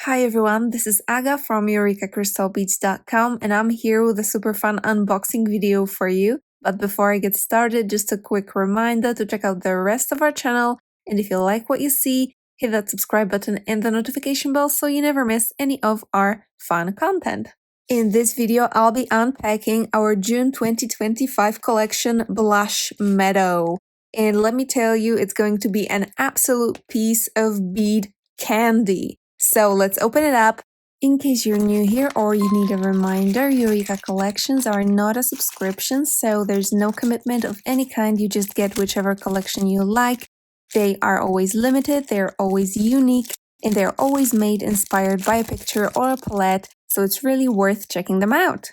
Hi everyone, this is Aga from EurekaCrystalBeads.com and I'm here with a super fun unboxing video for you. But before I get started, just a quick reminder to check out the rest of our channel, and if you like what you see, hit that subscribe button and the notification bell so you never miss any of our fun content. In this video, I'll be unpacking our June 2025 collection Blush Meadow. And let me tell you, it's going to be an absolute piece of bead candy. So let's open it up. In case you're new here or you need a reminder, Eureka collections are not a subscription, so there's no commitment of any kind. You just get whichever collection you like. They are always limited, they're always unique, and they're always made inspired by a picture or a palette, so it's really worth checking them out.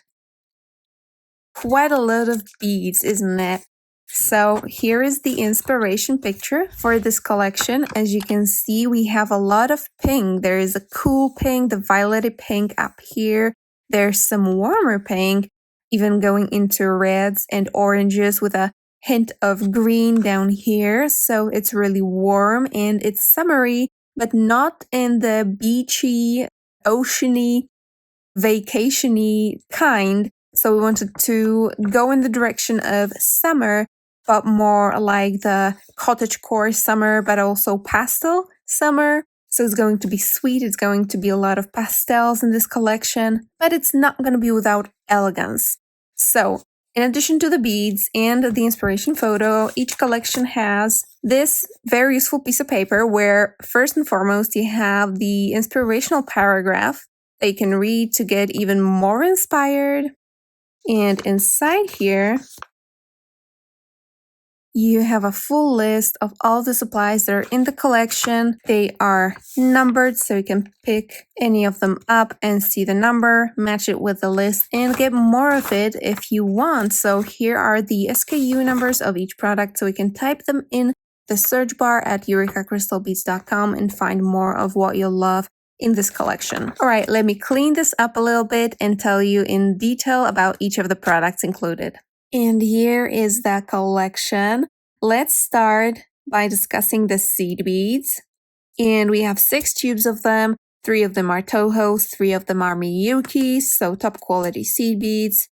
Quite a lot of beads, isn't it? So here is the inspiration picture for this collection. As you can see, we have a lot of pink. There is a cool pink, the violet pink up here. There's some warmer pink, even going into reds and oranges with a hint of green down here. So it's really warm and it's summery, but not in the beachy, oceany, vacationy kind. So we wanted to go in the direction of summer, but more like the cottagecore summer, but also pastel summer. So it's going to be sweet, it's going to be a lot of pastels in this collection, but it's not going to be without elegance. So in addition to the beads and the inspiration photo, each collection has this very useful piece of paper where first and foremost you have the inspirational paragraph that you can read to get even more inspired. And inside here, you have a full list of all the supplies that are in the collection. They are numbered, so you can pick any of them up and see the number, match it with the list, and get more of it if you want. So here are the SKU numbers of each product, so you can type them in the search bar at EurekaCrystalBeads.com and find more of what you'll love in this collection. All right, let me clean this up a little bit and tell you in detail about each of the products included. And here is the collection. Let's start by discussing the seed beads. And we have 6 tubes of them. 3 of them are Tohos, 3 of them are Miyukis, so top quality seed beads.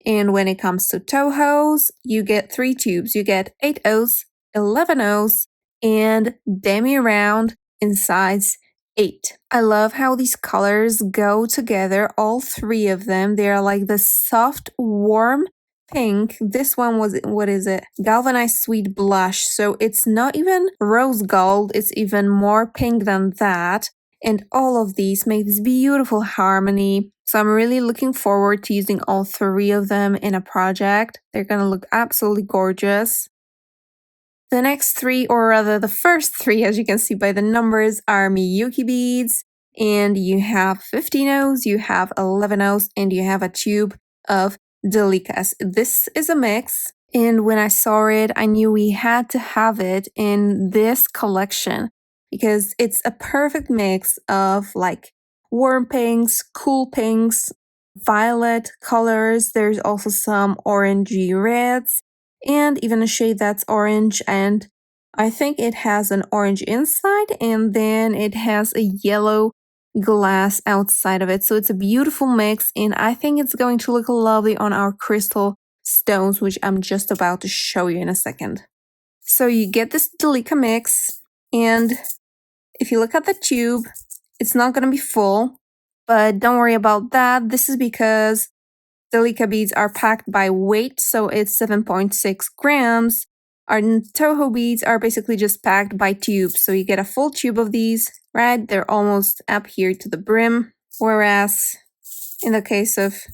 And when it comes to Tohos, you get 3 tubes. You get 8 O's, 11 O's, and demi-round in size 8. I love how these colors go together, all 3 of them. They are like the soft, warm pink. This one was, what is it? Galvanized Sweet Blush. So it's not even rose gold, it's even more pink than that. And all of these make this beautiful harmony. So I'm really looking forward to using all 3 of them in a project. They're gonna look absolutely gorgeous. The next 3, or rather the first 3, as you can see by the numbers, are Miyuki beads. And you have 15 O's, you have 11 O's, and you have a tube of Delicas. This is a mix, and when I saw it, I knew we had to have it in this collection because it's a perfect mix of like warm pinks, cool pinks, violet colors. There's also some orangey reds and even a shade that's orange, and I think it has an orange inside and then it has a yellow glass outside of it. So it's a beautiful mix, and I think it's going to look lovely on our crystal stones, which I'm just about to show you in a second. So you get this Delica mix, and if you look at the tube, it's not going to be full, but don't worry about that. This is because Delica beads are packed by weight, so it's 7.6 grams. Our Toho beads are basically just packed by tubes, so you get a full tube of these, right? They're almost up here to the brim, whereas in the case of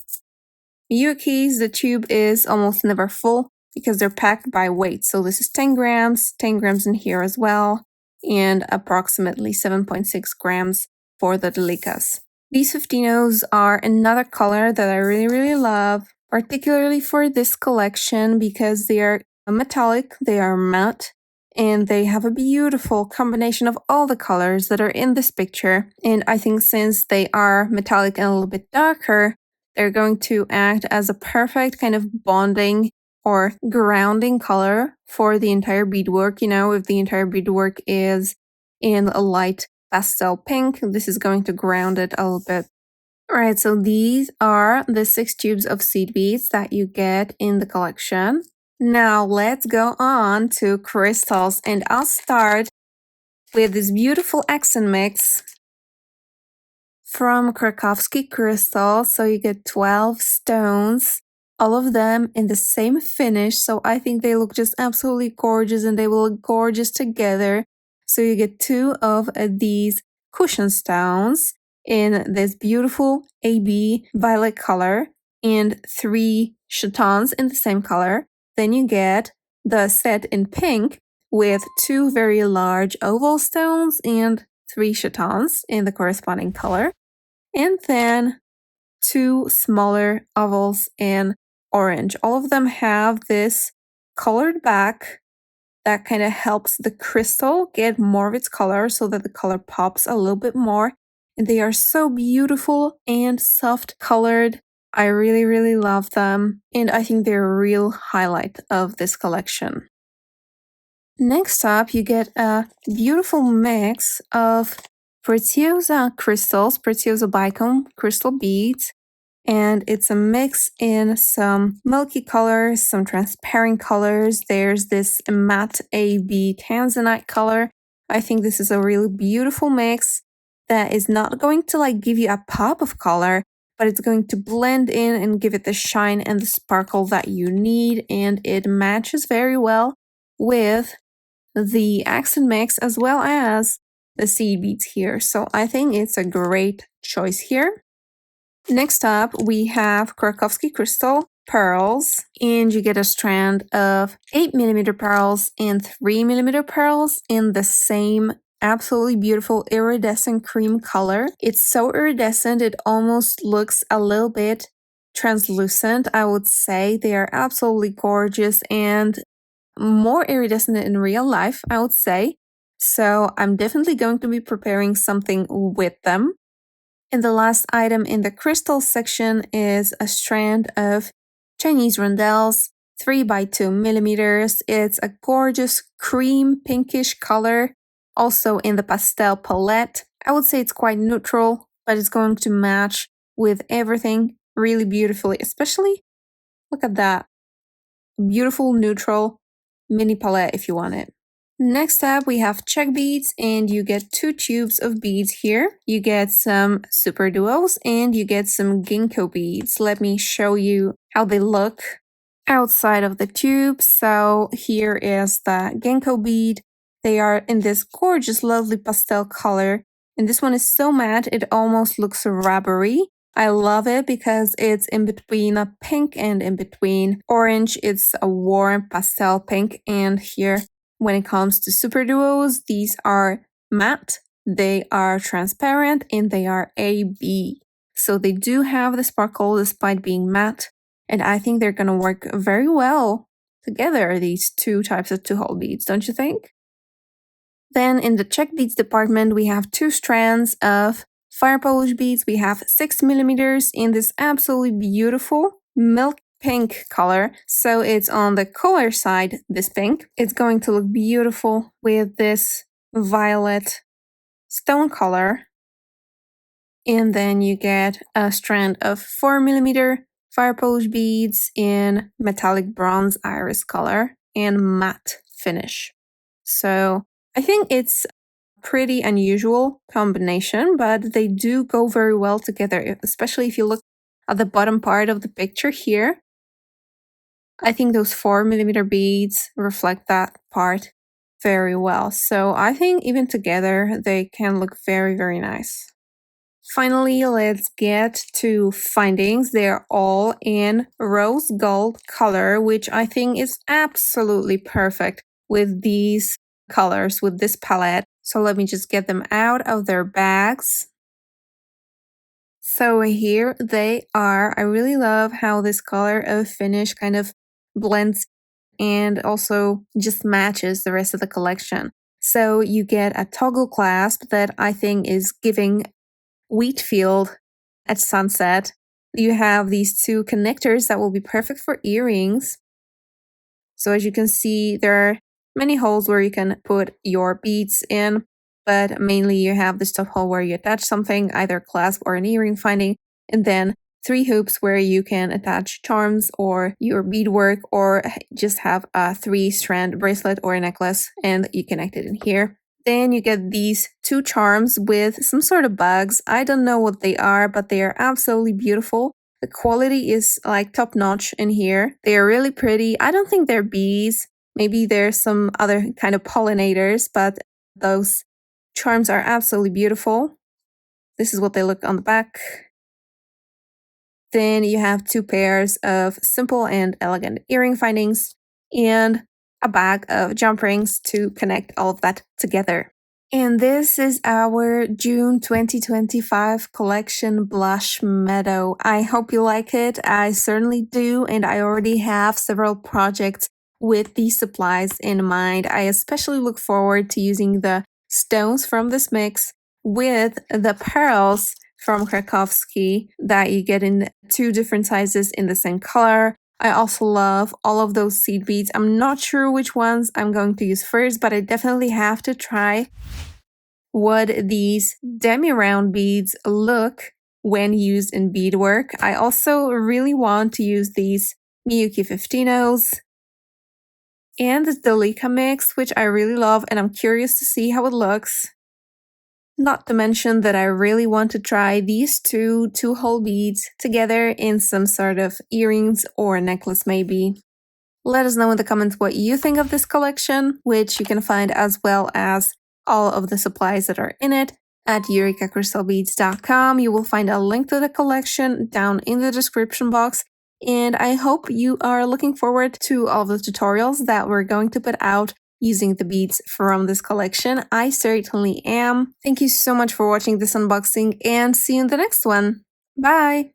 Miyukis, the tube is almost never full because they're packed by weight. So this is 10 grams in here as well, and approximately 7.6 grams for the Delicas. These 15Os are another color that I really love, particularly for this collection because they are metallic, they are matte, and they have a beautiful combination of all the colors that are in this picture. And I think since they are metallic and a little bit darker, they're going to act as a perfect kind of bonding or grounding color for the entire beadwork. You know, if the entire beadwork is in a light pastel pink. This is going to ground it a little bit. Alright, so these are the 6 tubes of seed beads that you get in the collection. Now let's go on to crystals, and I'll start with this beautiful accent mix from Krakowski Crystal. So you get 12 stones, all of them in the same finish. So I think they look just absolutely gorgeous, and they will look gorgeous together. So you get 2 of these cushion stones in this beautiful AB violet color and 3 chatons in the same color. Then you get the set in pink with 2 very large oval stones and 3 chatons in the corresponding color. And then 2 smaller ovals in orange. All of them have this colored back that kind of helps the crystal get more of its color so that the color pops a little bit more. And they are so beautiful and soft colored. I really, really love them. And I think they're a real highlight of this collection. Next up, you get a beautiful mix of Preziosa crystals, Preziosa bicone crystal beads, and it's a mix in some milky colors, some transparent colors. There's this matte AB tanzanite color. I think this is a really beautiful mix that is not going to like give you a pop of color, but it's going to blend in and give it the shine and the sparkle that you need, and it matches very well with the accent mix as well as the seed beads here. So I think it's a great choice here. Next up, we have Krakowski Crystal pearls, and you get a strand of 8mm pearls and 3mm pearls in the same absolutely beautiful iridescent cream color. It's so iridescent, it almost looks a little bit translucent, I would say. They are absolutely gorgeous and more iridescent in real life, I would say. So I'm definitely going to be preparing something with them. And the last item in the crystal section is a strand of Chinese rondelles, 3x2mm. It's a gorgeous cream pinkish color, also in the pastel palette. I would say it's quite neutral, but it's going to match with everything really beautifully, especially look at that beautiful neutral mini palette if you want it. Next up, we have Czech beads, and you get 2 tubes of beads here. You get some super duos and you get some ginkgo beads. Let me show you how they look outside of the tube. So here is the ginkgo bead. They are in this gorgeous, lovely pastel color. And this one is so matte, it almost looks rubbery. I love it because it's in between a pink and in between orange. It's a warm pastel pink. And here, when it comes to super duos, these are matte, they are transparent, and they are AB. So they do have the sparkle despite being matte. And I think they're going to work very well together, these 2 types of 2-hole beads, don't you think? Then in the Czech beads department, we have 2 strands of fire polish beads. We have 6mm in this absolutely beautiful milk pink color. So it's on the color side, this pink. It's going to look beautiful with this violet stone color. And then you get a strand of 4mm fire polish beads in metallic bronze iris color and matte finish. So I think it's pretty unusual combination, but they do go very well together, especially if you look at the bottom part of the picture here. I think those 4mm beads reflect that part very well. So I think even together, they can look very, very nice. Finally, let's get to findings. They're all in rose gold color, which I think is absolutely perfect with these colors, with this palette. So let me just get them out of their bags. So here they are. I really love how this color of finish kind of blends and also just matches the rest of the collection. So you get a toggle clasp that I think is giving wheat field at sunset. You have these 2 connectors that will be perfect for earrings. So as you can see, there are many holes where you can put your beads in. but mainly you have this top hole where you attach something, either clasp or an earring finding, and then 3 hoops where you can attach charms or your beadwork, or just have a 3-strand bracelet or a necklace, and you connect it in here. Then you get these 2 charms with some sort of bugs. I don't know what they are, but they are absolutely beautiful. The quality is like top notch in here. They are really pretty. I don't think they're bees. Maybe there's some other kind of pollinators, but those charms are absolutely beautiful. This is what they look on the back. Then you have 2 pairs of simple and elegant earring findings and a bag of jump rings to connect all of that together. And this is our June 2025 collection blush Meadow. I hope you like it. I certainly do, and I already have several projects with these supplies in mind. I especially look forward to using the stones from this mix with the pearls from Krakowski that you get in 2 different sizes in the same color. I also love all of those seed beads. I'm not sure which ones I'm going to use first, but I definitely have to try what these demi-round beads look when used in beadwork. I also really want to use these Miyuki 15-0s and the Eureka mix, which I really love, and I'm curious to see how it looks. Not to mention that I really want to try these 2 2-hole beads together in some sort of earrings or necklace maybe. Let us know in the comments what you think of this collection, which you can find as well as all of the supplies that are in it at eurekacrystalbeads.com. You will find a link to the collection down in the description box. And I hope you are looking forward to all the tutorials that we're going to put out using the beads from this collection. I certainly am. Thank you so much for watching this unboxing, and see you in the next one. Bye!